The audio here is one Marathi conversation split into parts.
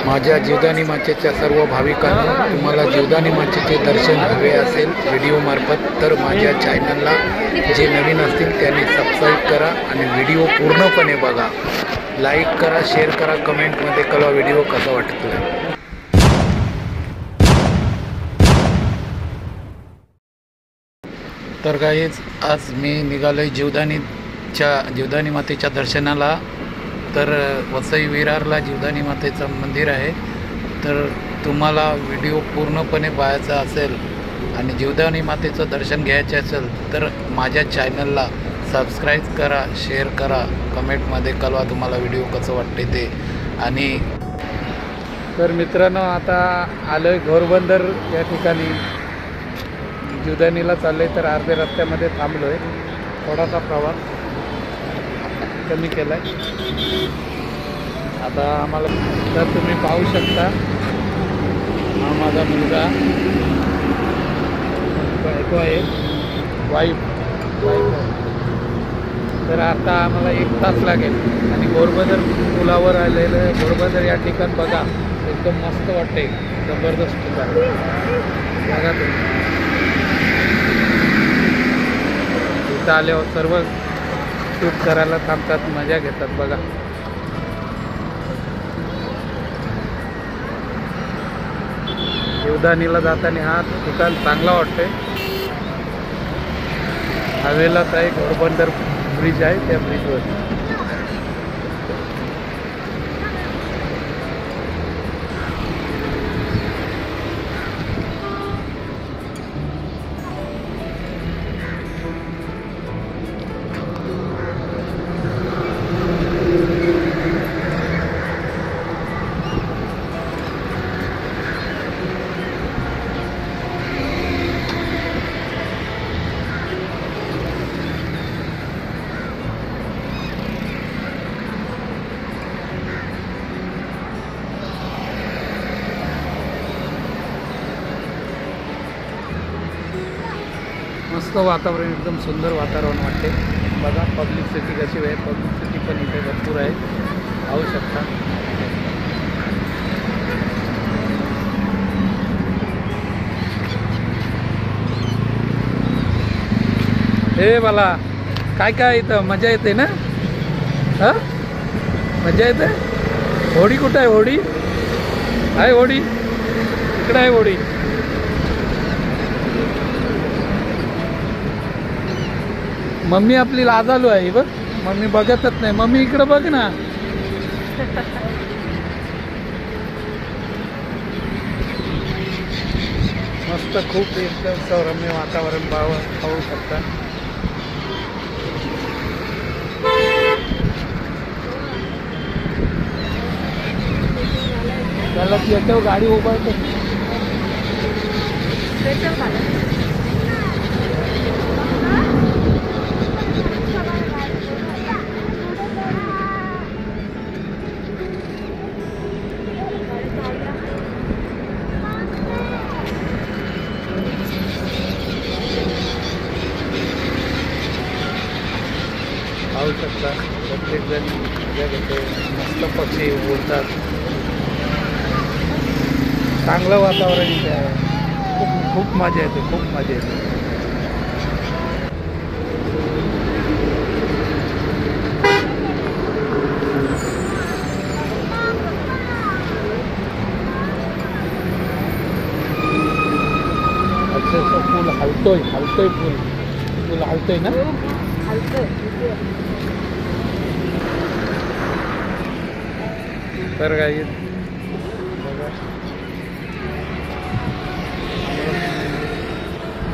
माझ्या जीवदानी मातेच्या सर्व भाविकांना तुम्हाला जीवदानी मातेचे दर्शन हवे असेल व्हिडिओमार्फत तर माझ्या चॅनलला जे नवीन असतील त्यांनी सबस्क्राईब करा आणि व्हिडिओ पूर्णपणे बघा. लाईक करा, शेअर करा, कमेंटमध्ये कळवा व्हिडिओ कसा वाटतोय. तर गाईज आज मी निघालोय जीवदानी मातेच्या दर्शनाला. तर वसई विरारला जीवदानी मातेचं मंदिर आहे. तर तुम्हाला व्हिडिओ पूर्णपणे पाहायचा असेल आणि जीवदानी मातेचं दर्शन घ्यायचे असेल तर माझ्या चॅनलला सबस्क्राईब करा, शेअर करा, कमेंटमध्ये कळवा तुम्हाला व्हिडिओ कसं वाटते ते. आणि तर मित्रांनो आता आलोय घोरबंदर या ठिकाणी. जीवदानीला चाललोय तर अर्ध्या रस्त्यामध्ये थांबलोय. थोडासा प्रवास कमी केला आहे आता आम्हाला. तर तुम्ही पाहू शकता हा माझा मुलगा बायको आहे, वाईफ. तर आता आम्हाला 1 तास लागेल आणि घोरबंदर पुलावर आलेलं आहे. घोरबंदर या ठिकाण बघा, एकदम मस्त वाटते, जबरदस्त ठिकाण बघा तुम्ही. इथं आल्यावर सर्व शूट करायला थांबतात, मजा घेतात बघा. जीवदानीला जाताना हा ठिकाण चांगला वाटतोय. हवेलाच आहे, घोरबंदर ब्रिज आहे, त्या ब्रिजवर. मस्त वातावरण, एकदम सुंदर वातावरण वाटते बघा. पब्लिसिटी कशी आहे, पब्लिसिटी पण इथे भरपूर आहे, पाहू शकता. हे मला काय काय इथं मजा येते ना. हां मजा येते. होडी कुठं आहे? होडी आहे, होडी इकडे आहे, होडी. मम्मी आपली लाजालू आहे बघ, मम्मी बघतच नाही. मम्मी इकडं बघ ना. मस्त खूप एकदम सौरम्य वातावरण पाहू शकता. त्याला येतो गाडी उभारतो. पाहू शकता प्रत्येक जण मजा घेते, मस्त पक्षी बोलतात. चांगलं वातावरण इथे आहे. खूप मजा येते, खूप मजा येते. अक्षरशः फुल हलतोय फुल हलतोय ना. तर काही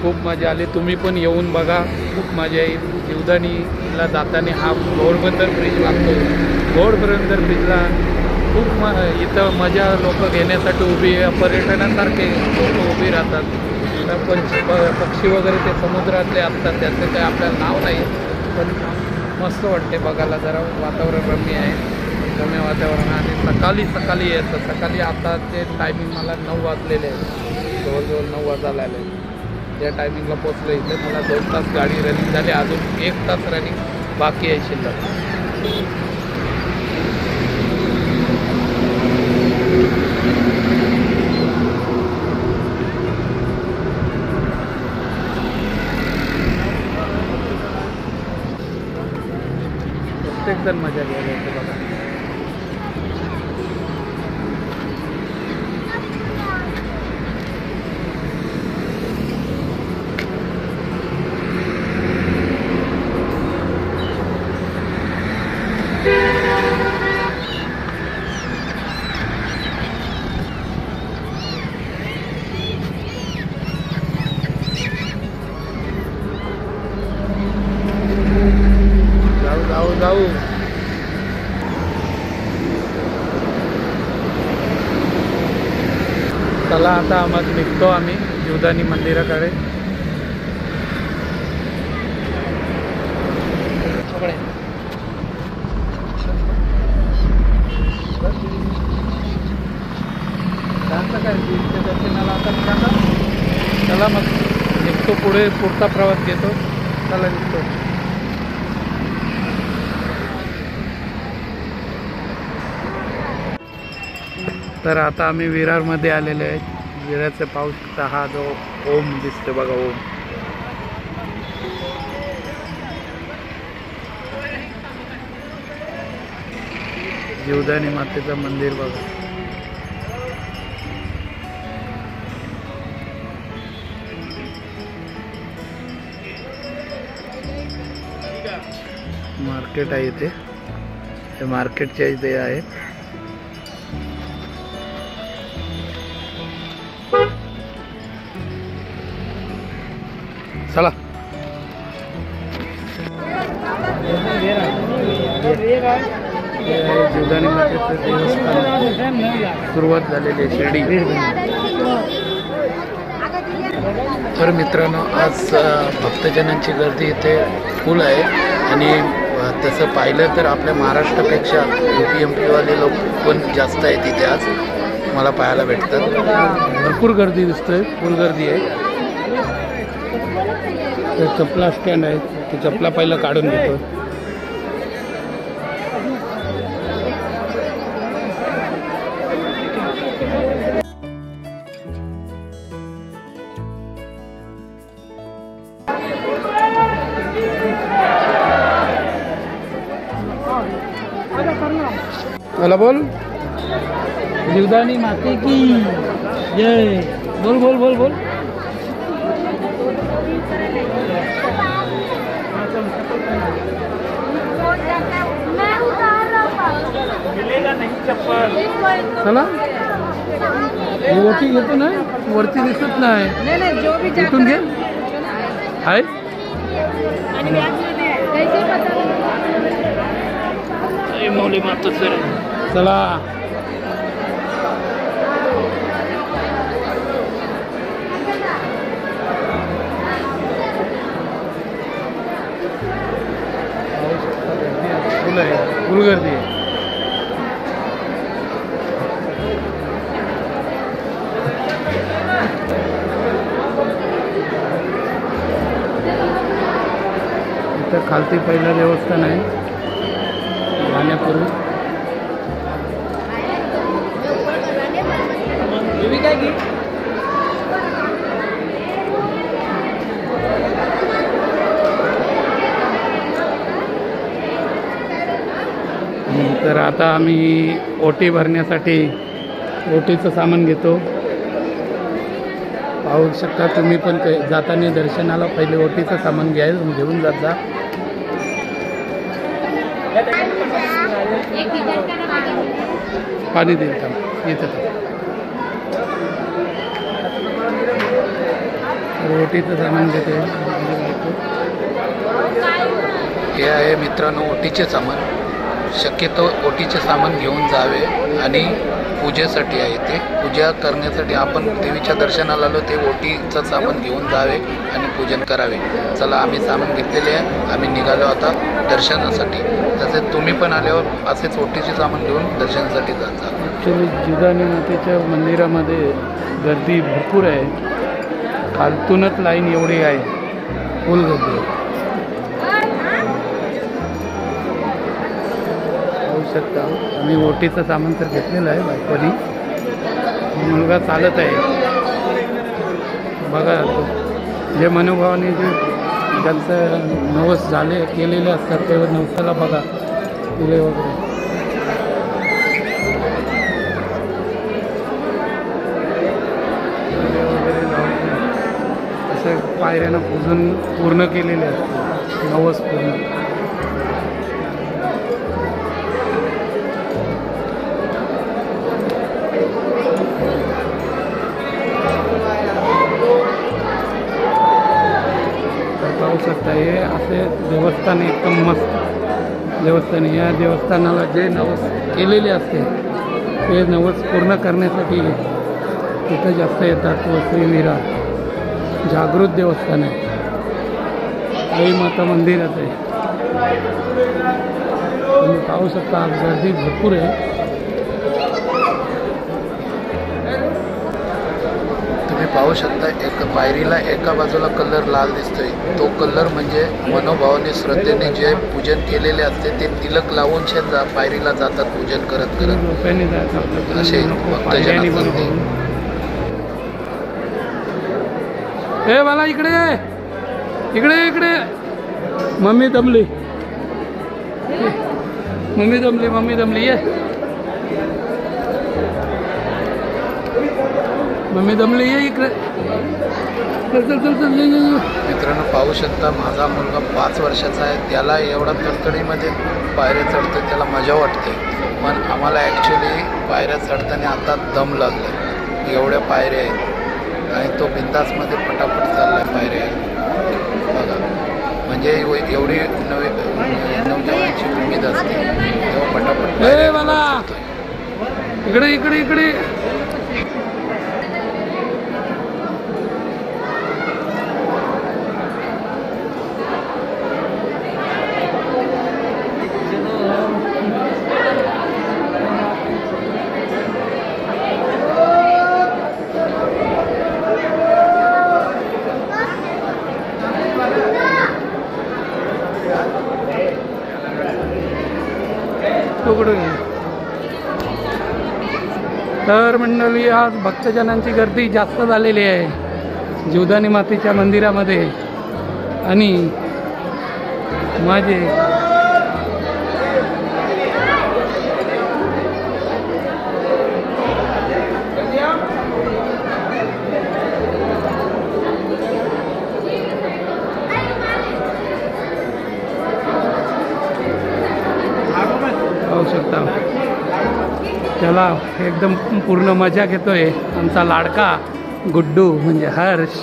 खूप मजा आली. तुम्ही पण येऊन बघा, खूप मजा येईल. जीवदानीला जाताना हा घोरबंदर ब्रिज लागतो. घोरबंदर ब्रिजला खूप इथं मजा लोक घेण्यासाठी उभी, पर्यटनासारखे लोक उभी राहतात. पक्षी वगैरे ते समुद्रातले असतात, त्याचं काही आपल्याला नाव नाही, पण मस्त वाटते बघायला. जरा वातावरण रम्य आहे, रम्य वातावरण. आणि सकाळी यायचं. सकाळी आता ते टायमिंग मला 9 वाजलेले आहे, जवळजवळ 9 वाजायला आले. त्या टायमिंगला पोचलो इथे. मला 2 तास गाडी रनिंग झाली, अजून 1 तास रनिंग बाकी आहे शिल्लक. पटकन मजा घ्यायला येते बघा. जाऊ चला आता मग निघतो आम्ही जीवदानी मंदिराकडे. दर्शनाला आता निघाला. चला मग निघतो, पुढचा प्रवास घेतो. चला निघतो. तर आता आम्ही विरारमध्ये आलेले आहेत. विरारचे पाऊसचा हा जो ओम दिसतो बघा, ओम. जीवदानी मातेचं मंदिर बघा. मार्केट आहे इथे, हे मार्केटच्या इथे आहे. चला जीवदानी मातेचं देवस्थान सुरुवात झालेली आहे, शिर्डी. तर मित्रांनो, आज भक्तजनांची गर्दी इथे फुल आहे. आणि तसं पाहिलं तर आपल्या महाराष्ट्रापेक्षा UP-MP वाले लोक पण जास्त आहेत इथे आज, मला पाहायला भेटतात. भरपूर गर्दी दिसतोय, फुल गर्दी आहे. चपला स्टँड आहे, ते चपला पहिला काढून घेतो. बोला बोल. जीवदानी माते की जय. बोल बोल बोल बोल. चला वरती घेतो ना, वरती दिसत नाही. इथून घे. आहे मौली माता सर. चला फुल गर्दी आहे. इथं खालती पहिलं देवस्थान आहे जाण्यापूर्वी. तर आता आम्ही ओटी भरण्यासाठी ओटीचं सामान घेतो. पाहू शकता तुम्ही पण जाताना दर्शनाला पहिले ओटीचं सामान घेऊन जात जा. पाणी देईल का इथं. ओटीचं सामान घेतो. हे आहे मित्रांनो ओटीचे सामान. शक्यतो ओटीचे सामान घेऊन जावे आणि पूजेसाठी आहे ते. पूजा करण्यासाठी आपण देवीच्या दर्शनाला आलो, ते ओटीचं सामान घेऊन जावे आणि पूजन करावे. चला आम्ही सामान घेतलेले आहे, आम्ही निघालो आता दर्शनासाठी. तसे तुम्ही पण आल्यावर असेच ओटीचे सामान घेऊन दर्शनासाठी जाता. ॲक्च्युली जीवदानी मातेच्या मंदिरामध्ये गर्दी भरपूर आहे. खालतूनच लाईन एवढी आहे, फुल गर्दी आहे. शकता आम्ही ओटीचं सामान तर घेतलेलं आहे. बायकोनी मुलगा चालत आहे बघा. जे मनोभावाने जे ज्यांचं नवस केलेले असतात ते नवसाला बघा दिले वगैरे. दिले वगैरे लावून असे पायऱ्यानं पूजन पूर्ण केलेले असते. नवस पूर्ण. पाहू शकता हे असे देवस्थान एकदम मस्त देवस्थान. या देवस्थानाला जे नवस केलेले असते ते नवस पूर्ण करण्यासाठी तिथं जास्त येतात. वसई विरार जागृत देवस्थान आहे. आई माता मंदिरात आहे. तुम्ही पाहू शकता आज गर्दी भरपूर आहे. तुम्ही पाहू शकता एक पायरीला एका बाजूला कलर लाल दिसतोय. तो कलर म्हणजे मनोभावाने श्रद्धेने जे पूजन केलेले असते ते तिलक लावून पायरीला जातात पूजन करत करत. असे भक्तजन असतात ते. ए मला इकडे इकडे इकडे. मम्मी दमली मम्मी दमली मम्मी दमली. ये मम्मी दमली. ये इकडे. चल चल चल चल. मित्रांनो पाहू शकता माझा मुलगा 5 वर्षाचा आहे. त्याला एवढा तडतडीमध्ये पायऱ्या चढतो त्याला मजा वाटते. पण आम्हाला ॲक्च्युली पायऱ्या चढताना आता दम लागला. एवढ्या पायऱ्या आहेत आणि तो बिंदासमध्ये पटापट चालला आहे पायऱ्या. बघा म्हणजे एवढी नवजवानाची उमेद असते तेव्हा पटापट. ए मला इकडे इकडे इकडे. तर मंडळी आज भक्तजनांची गर्दी जास्त झालेली आहे जीवदानी मातेच्या मंदिरामध्ये. आणि माझे पाहू शकता त्याला एकदम पूर्ण मजा घेतोय आमचा लाडका गुड्डू म्हणजे हर्ष.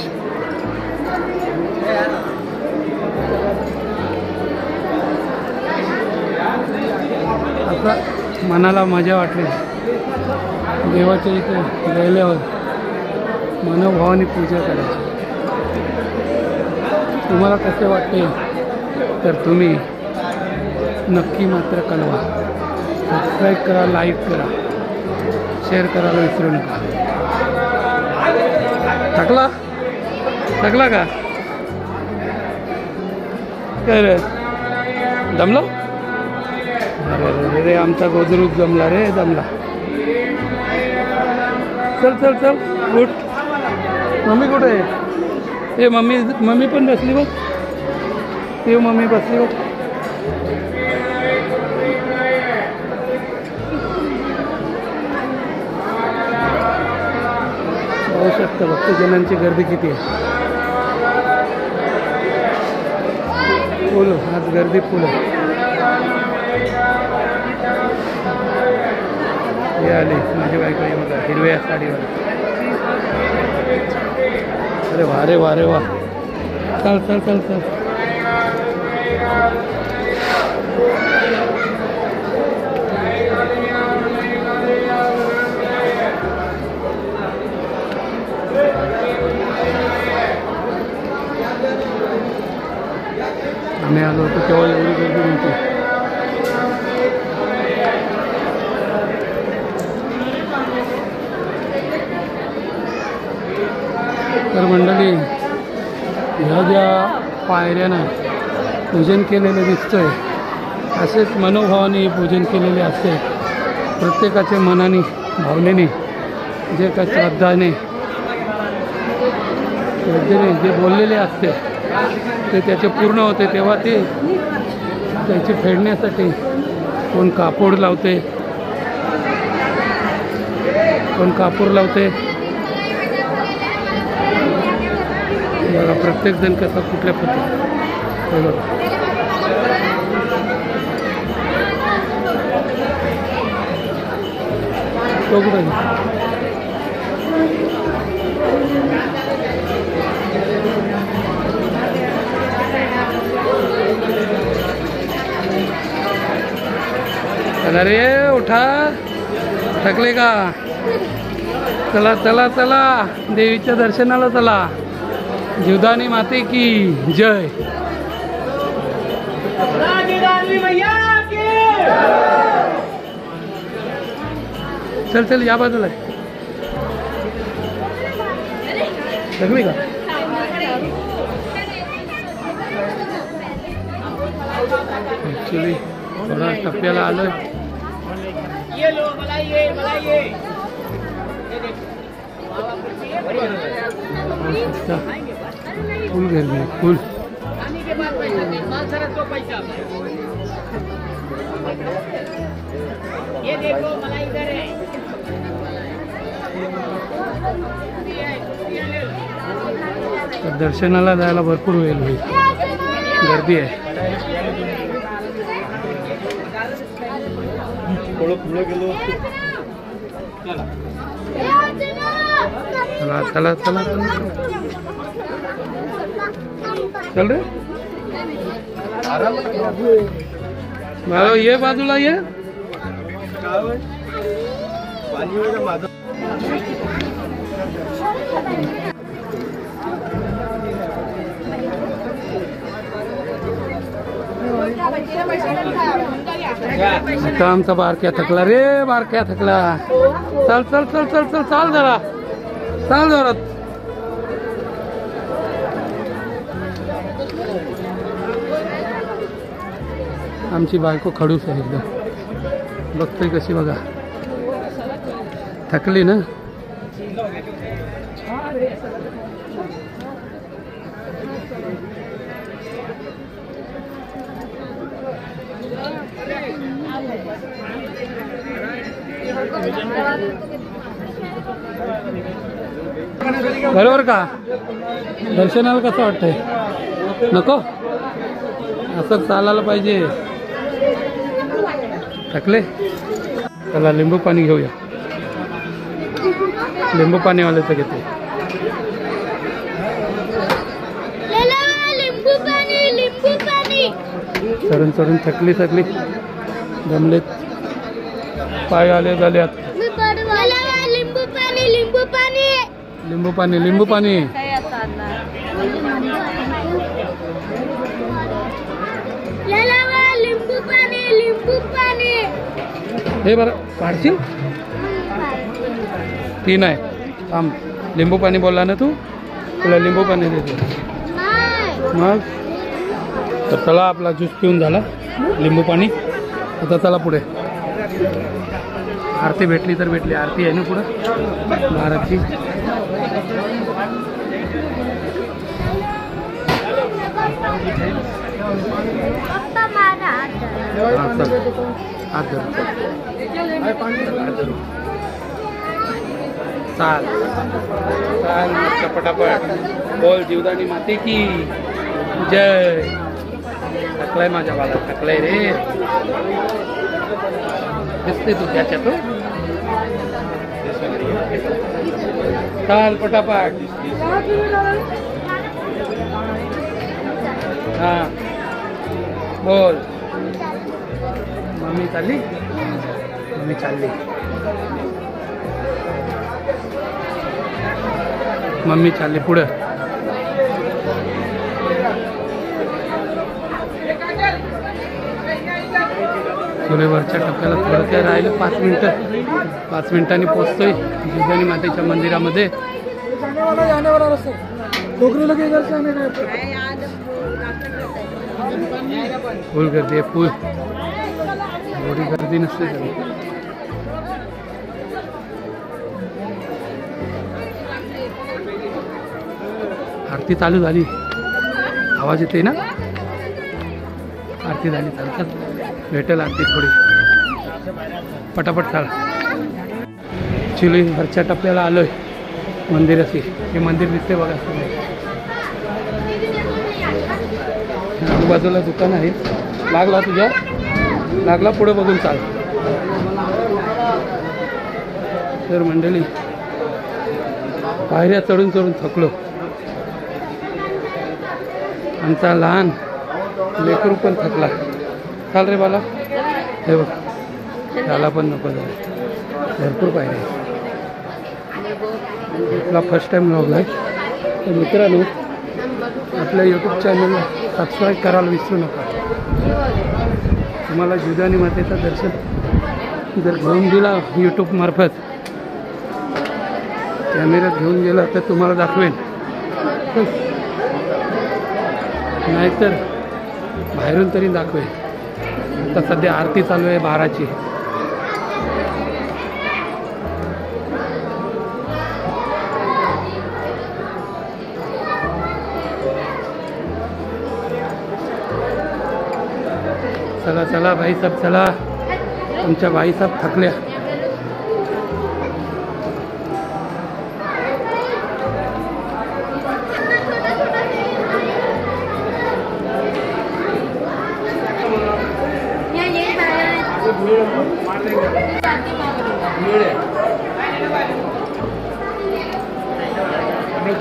असं मनाला मजा वाटली. देवाच्या इथे गेल्यावर मनोभावाने पूजा करायची. तुम्हाला कसे वाटते तर तुम्ही नक्की मात्र कळवा. सबस्क्राईब करा, लाईक करा, शेअर करायला विसरू नका. थकला थकला का कर दमला. अरे रे रे आमचा गोदरूच जमला रे जमला. चल चल चल उठ. मम्मी कुठे आहे? ए मम्मी मम्मी पण बसली बघ. ते मम्मी बसली बघ. पाहू शकता भक्तजनांची गर्दी किती आहे. फुल आज गर्दी फुल आहे. हे आली माझी बायको आहे बघा हिरव्या साडीवर. अरे वा रे वा रे वा. चल चल चल चल. आम्ही आलो होतो तेव्हा एवढी गर्दी नव्हती. तर मंडळी ह्या ज्या पायऱ्यानं पूजन केलेलं दिसतंय असेच मनोभावाने पूजन केलेले असते. प्रत्येकाच्या मनाने भावनेने जे काय श्रद्धाने जे बोललेले असते ते त्याचे पूर्ण होते. तेव्हा ते त्याची फेडण्यासाठी कोण कापूर लावते, कोण कापूर लावते. बघा प्रत्येक जण कसं कुठल्या पद्धती. तो कुठं चला रे, उठा, थकले का? चला चला चला, देवीच्या दर्शनाला चला. जीवदानी माते की जय. चल चल, या बाजूला थकली का? ऍक्च्युली थोडा टप्प्याला आलोय. फुल गर्दी आहे, फुल. दर्शनाला जायला भरपूर वेळ होईल, गर्दी आहे. चला चला चला चल रे, मला ये बाजूला ये. आता आमचा बारक्या थकला रे, बारक्या थकला. चल चल चल चल चल, चाल जरा, चाल जोरात. आमची बायको खडूस आहे एकदम, बघतोय कशी बघा, थकली ना. बरोबर का? दर्शनाला कसं वाटतंय? नको, असं चालायला पाहिजे. थकले, चला लिंबू पाणी घेऊया. लिंबू पाणीवाल्याचं घेते. चढून चढून थकली थकली, दमलेत, पाय आले झाल्यात. लिंबू पाणी, लिंबू पाणी, लिंबू पाणी, लिंबू पाणी. लिंबू पाणी, लिंबू पाणी. हे बरं काढशील? ती नाही, थांब. लिंबू पाणी बोलला ना तू, तुला लिंबू पाणी देते. मग तर चला, आपला ज्यूस पिऊन झाला, लिंबू पाणी. आता चला पुढे. आरती भेटली तर भेटली. आरती आहे ना पुढं महाराजची. चाल चाल, पटापट बोल. जीवदानी माते की जय. थकलाय माझ्या बाला, थकलाय रे. दिसते तू त्याच्यात. चाल पटापट. हा बोल. मम्मी चालली, मम्मी चालली, मम्मी चालली पुढं. सुरेवरच्या टप्प्याला थोडं काय राहिलं, 5 मिनिटं. 5 मिनिटांनी पोचतोय जीवदानी मातेच्या मंदिरामध्ये. फुल गर्दी आहे, फुल. एवढी गर्दी नसते तरी. आरती चालू झाली, आवाज येते ना. आरती झाली, चालतात. भेटेल आरती थोडी. पटापट चाल. ॲक्च्युली वरच्या टप्प्याला आलो आहे मंदिराशी. हे मंदिर दिसते बघा. आजूबाजूला दुकान आहे. लागला तुझ्या लागला पुढे बघून चाल. तर मंडळी पायऱ्या चढून चढून थकलो. आमचा लहान लेकरू पण थकला. चाल रे बाला. हे बघ त्याला पण नको झालं. भरपूर पायऱ्या. आपला फर्स्ट टाईम व्लॉग आहे. तर मित्रांनो आपल्या यूट्यूब चॅनलला सबस्क्राईब करायला विसरू नका. तुम्हाला जिवदानी मातेचं दर्शन जर घेऊन दिला यूट्यूबमार्फत कॅमेऱ्यात घेऊन गेला तर तुम्हाला दाखवेन. नाहीतर बाहेरून तरी दाखवेन. आता सध्या आरती चालू आहे 12ची. चला चला भाई साहब चला. तुमच्या भाई साहब थकल्या.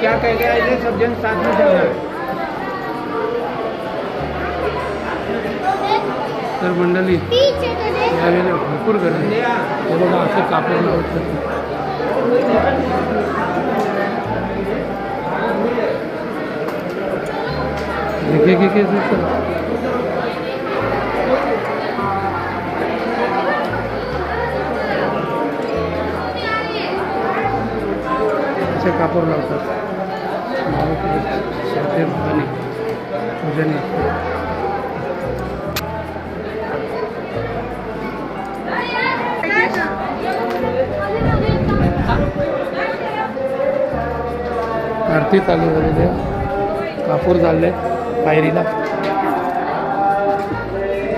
क्या कह गया ये सब जन साथ में चल रहे. तर मंडळी यावेळेला भरपूर गर्दी. हे बघा असं कापड लावत. असे कापड लावतात. आणि पूजन आरती चालू झालेली आहे. कापूर चालले पायरीला.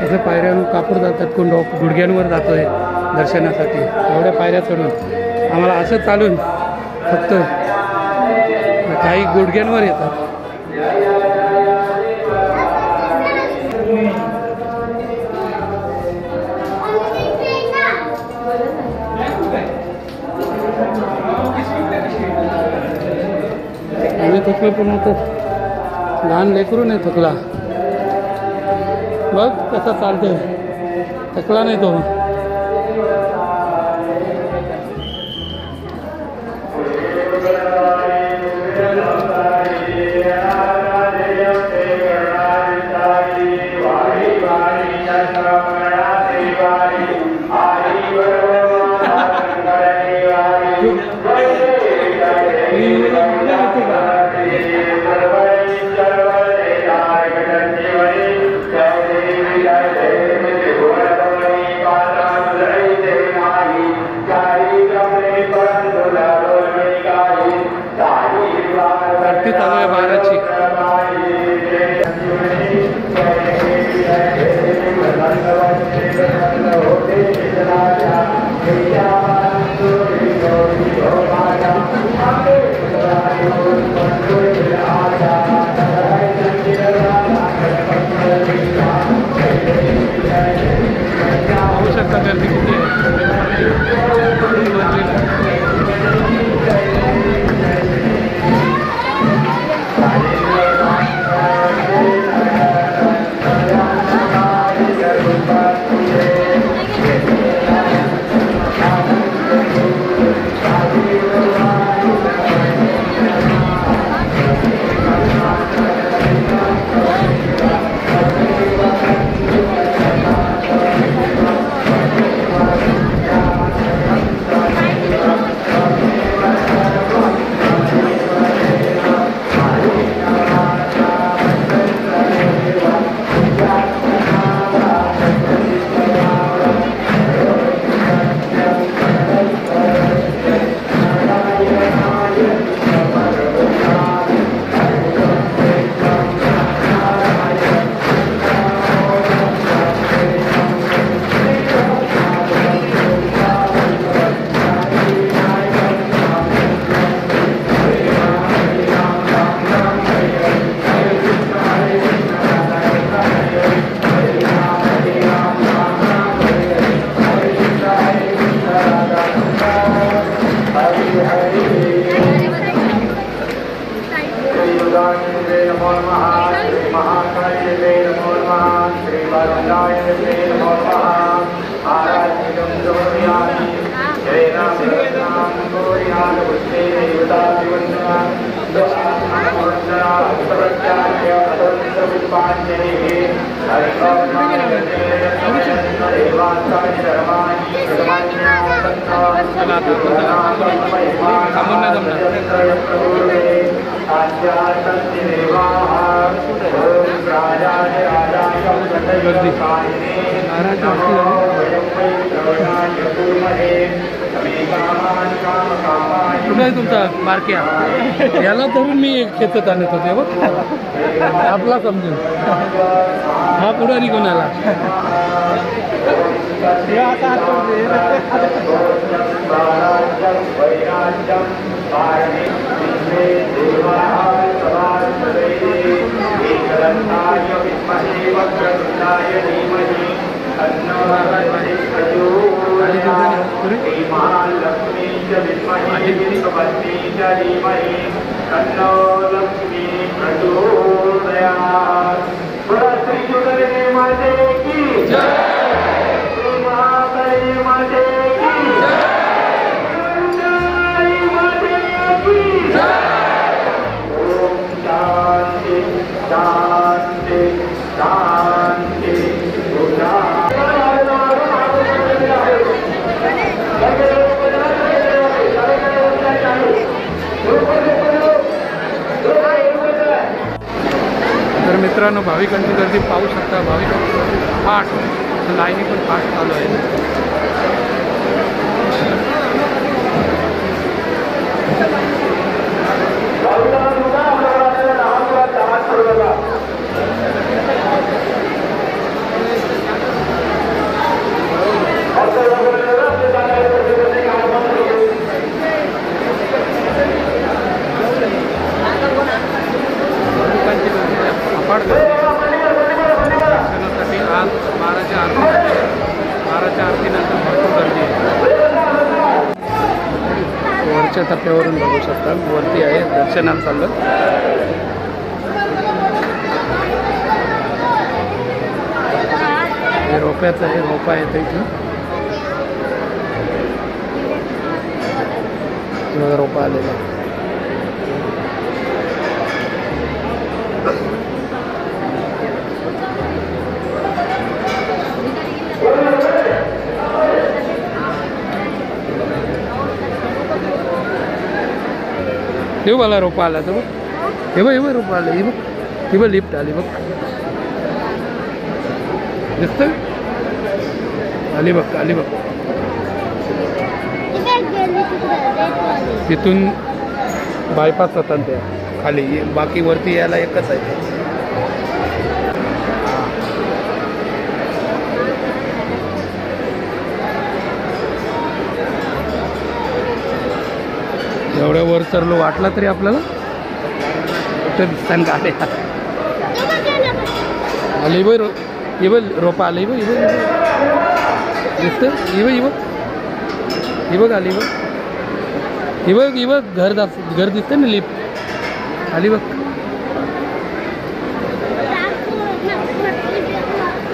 तसं पायऱ्यावर कापूर जातात. कोण गुडघ्यांवर जातोय दर्शनासाठी. एवढ्या पायऱ्या चढून आम्हाला असं चालून फक्त काही गुडघ्यांवर येतात. आम्ही थकलो पण होतो. लहान लेकरू नाही थकला. बघ कसा चालतोय. थकला नाही तो. आरती चालू आहे 12ची. पाहू शकता गर्दी किती आहे. कुठं आहे तुमचा मार्क्या? याला धरून मी खेचत आणत होते बघ, आपला समजून हा पुढे निघून आला. तर मित्रांनो, भाविकांची गर्दी पाहू शकता. भाविकांची गर्दी फास्ट, लाईनी पण फास्ट चालू आहे. दर्शनासाठी आज 12च्या आरतीनंतर भरपूर गर्दी आहे. वरच्या टप्प्यावरून बघू शकता, वरती आहे, दर्शनाला चाललं. हे रोप्याचं आहे, रोपा येतं इथून बघा, रोपा आलेला आहे. हे मला रोपा आला तर बघ, हे बघ रोपा आलं, हे बघ लिफ्ट आली बघ, दिसतं आली बघ, आली बघ. तिथून बायपास होतात त्या खाली, बाकी वरती यायला एकच आहे. एवढ्या वर चढलो वाटला तरी आपल्याला कुठं दिसताना गाड्या आली बघ, हे बघ रोपा आली बघ, दिसतं, ही बघ आली बघ, ही बघ घर दिसतं ना, लिफ्ट आली बघ.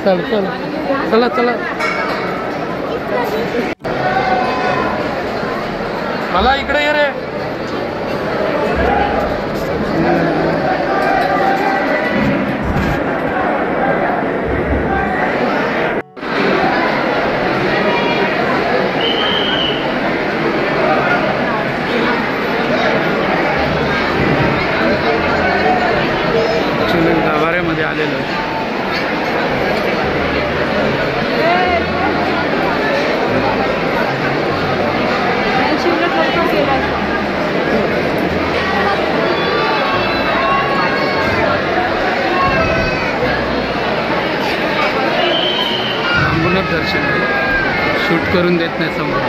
चला चला, मला इकडे ये रे. गाभाऱ्यामध्ये आलेलो आहे. दर्शन शूट करून देत नाही समोर.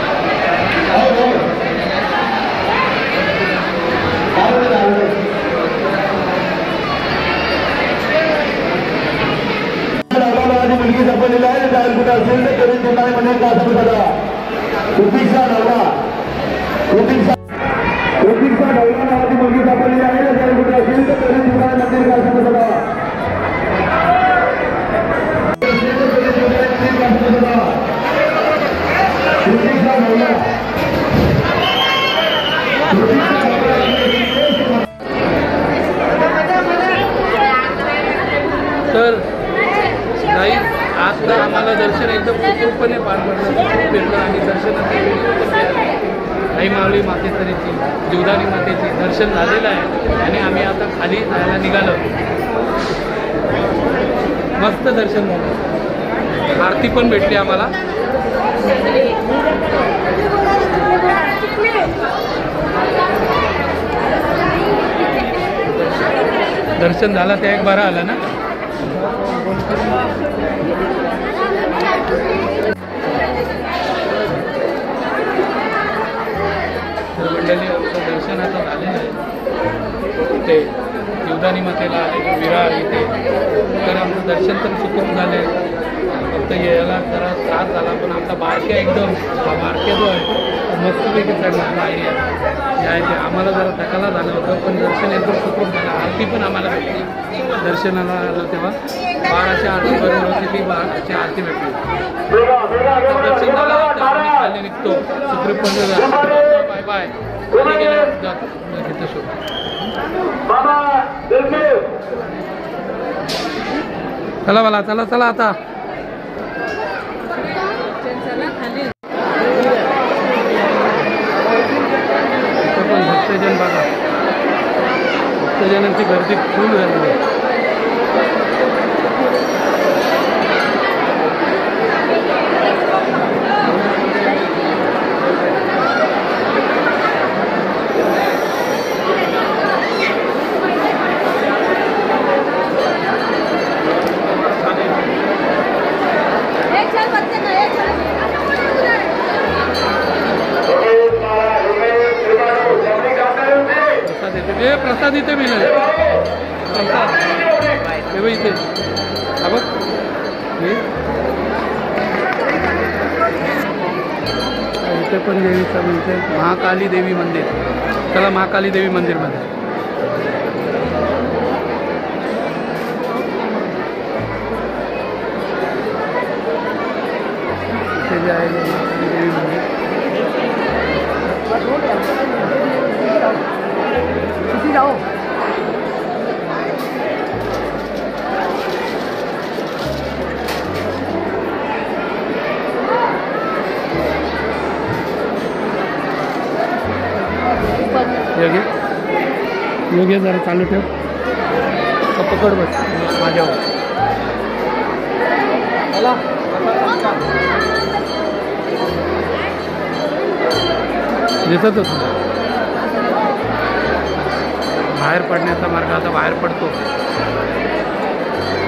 मुलगी सापडलेली आहे, कुठे असेल तर करून देणार म्हणजे का असं बघा. प्रतीक्षा नवला नावाची मुलगी सापडलेली आहे, कुठे असेल तर करून देणार म्हणजे का असं बघा. तर नाही आज तर आम्हाला दर्शन एकदम सुखरूपणे पार पडलं, भेटलं आणि दर्शनाचे व्हिडिओ पण केले. आई माऊली मातेश्वरीची, जीवदानी मातेची दर्शन झालेलं आहे आणि आम्ही आता खाली जायला निघालो. मस्त दर्शन झालं, आरती पण भेटली आम्हाला. दर्शन झालं ते एक बरं आलं ना. तर मंडळी आमचं दर्शन आता झालेलं आहे. इथे जीवदानी मातेला आले विरार इथे, तर आमचं दर्शन तर सुखरूप झाले. फक्त यायला जरा त्रास झाला, पण आमचा बारक्या एकदम हा बारक्या जो आहे तो मस्तपैकी चढला. पायरी आहे ते आम्हाला जरा थकाला झालं होतं, पण दर्शन एकदम सुखरूप झालं. आरती पण आम्हाला भेटली. दर्शनाला आलं तेव्हा 12ची आरती बरोबर होती, ती 12ची आरती भेटली. दर्शन झालं तर आम्ही खाली निघतो. सुखरूपणे झालं. Bye bye. खाली गेल्यावर घेतो शोध. चला मला चला चला आता पण भक्तजन बघा, भक्तजनांची गर्दी फुल झालेली आहे. प्रसाद इथे मिळेल. प्रसाद हे इथे हा बघ. इथे पण देवीचं म्हणजे महाकाली देवी मंदिर. चला महाकाली देवी मंदिरमध्ये. इथे जे आहे महाकाली देवी मंदिर. जाओ योग्य जरा चालू ठेव. पकड बस माझ्यावर. दिसत होत बाहेर पडण्याचा मार्ग. आता बाहेर पडतो.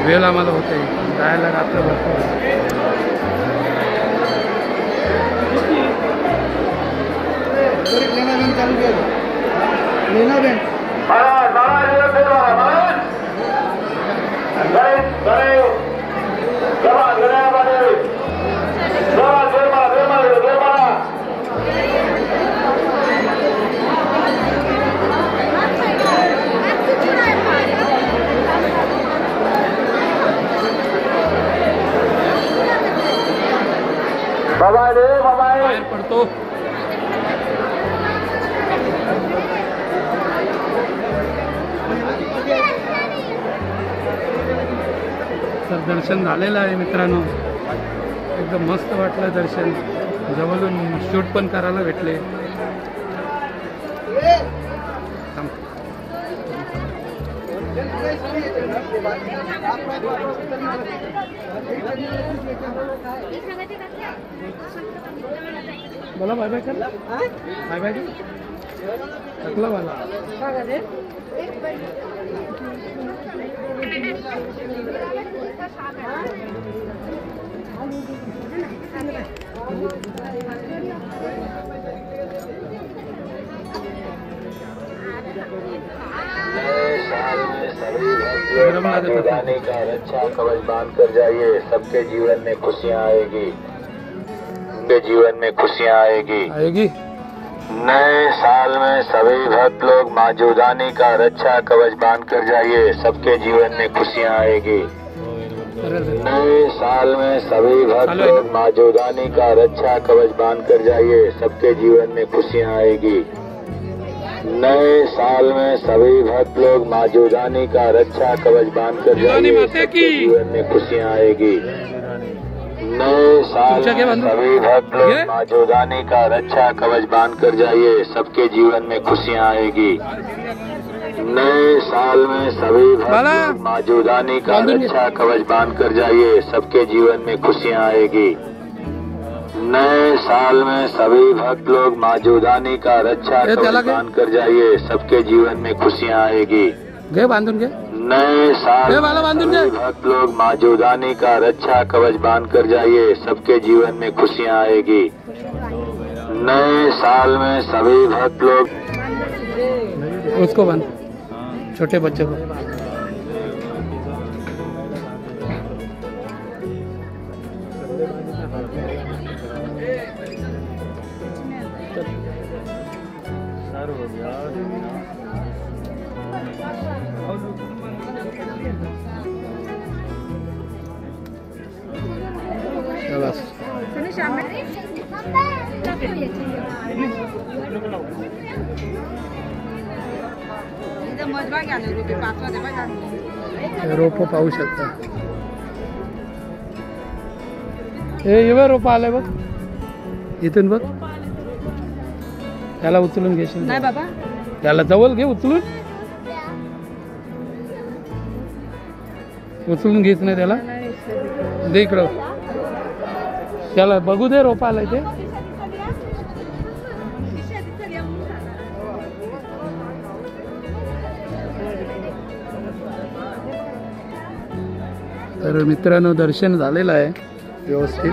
वेळ आम्हाला होते जायला रात्रभर. बाहेर पडतो. तर दर्शन झालेलं आहे मित्रांनो. एकदम मस्त वाटलं दर्शन. जवळून शूट पण करायला भेटले. बोला बाय बाय कर. बाय बाय थकला मला. जीवदानी का रक्षा कवच बांध कर जाइए. सबके जीवन में खुशियाँ आएगी. उनके जीवन में खुशियाँ आएगी. नए साल में सभी भक्त लोग माँ जीवदानी का रक्षा कवच बांध कर जाइए. सबके जीवन में खुशियाँ आएगी. नए साल में सभी भक्त लोग माँ जोधानी का रक्षा कवच बांध कर जाइए, सबके जीवन में खुशियाँ आएगी। नए साल में सभी भक्त लोग माँ जोधानी का रक्षा कवच बांध कर जाइए, सबके जीवन में खुशियाँ आएगी। नए साल में सभी भक्त लोग माँ जोधानी का रक्षा कवच बांध कर जाइए, सबके जीवन में खुशियाँ आएगी। नए साल में सभी भक्त लोग माँ जोधानी का रक्षा कवच बांध कर जाइए, सबके जीवन में खुशियाँ आएगी। नए साल में सभी भक्त लोग माँ जोधानी का रक्षा कवच बांध कर जाइए, सबके जीवन में खुशियाँ आएगी। नए साल में सभी भक्त लोग माँ जोधानी का रक्षा कवच बांध कर जाइए, सबके जीवन में खुशियाँ आएगी। नए साल में सभी भक्त लोग उसको बंद, छोटे बच्चे को। बस रोप पाहू शकता. हे रोप आलंय बघ इथून बघ. त्याला उचलून घेशील नाही बाबा, त्याला जवळ घे उचलून. उचलून घेच नाही त्याला, दे इकडं. त्याला बघू दे रोप आलंय ते. तर मित्रांनो दर्शन झालेलं आहे व्यवस्थित.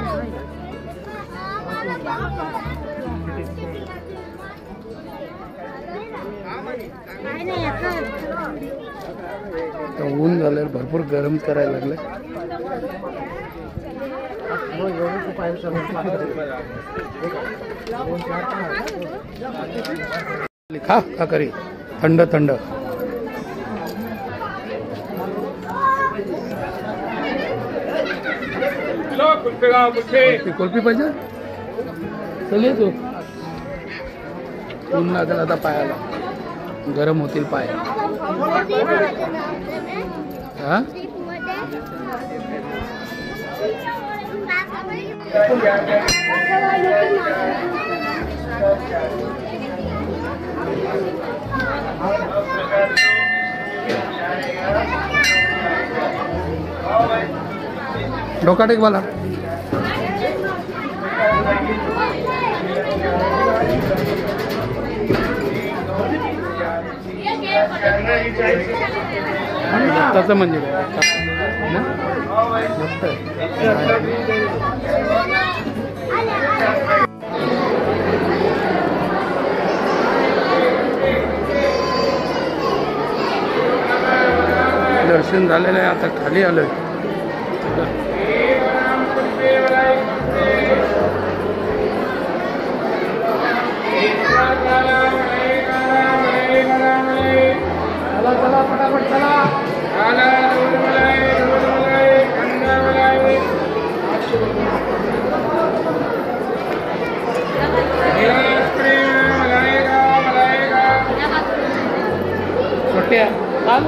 ऊन झालं, भरपूर गरम करायला लागले. खा खा करी थंड थंड. कुल्फी पाहिजे. चल ये तू. ऊन लागेल आता पायाला, गरम होतील पाय. हा डोका टेक वाला. दत्ताचं मंदिर आहे मस्त आहे. दर्शन झालेलं आहे, आता खाली आलोय. चला फटाफट चला. छोट्या चाल.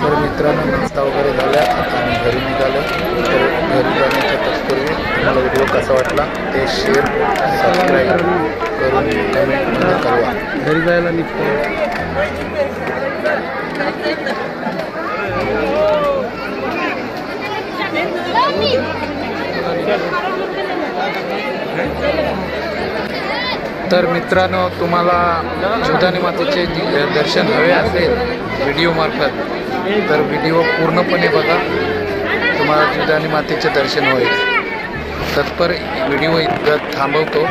तर मित्रांनो नाश्ता वगैरे झाला, आता आम्ही घरी निघालो. तर घरी जाण्याच्या तत्पूर्वी तुम्हाला व्हिडिओ कसा वाटला ते शेअर सबस्क्राईब करून कमेंटमध्ये कळवा. घरी जायला निघतो. तर मित्रांनो तुम्हाला जोधानी मातेचे दर्शन हवे असेल व्हिडिओमार्फत तर व्हिडिओ पूर्णपणे बघा, तुम्हाला जोधानी मातेचे दर्शन होईल. तत्पर व्हिडिओ इतकं थांबवतो.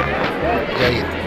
जय हिंद.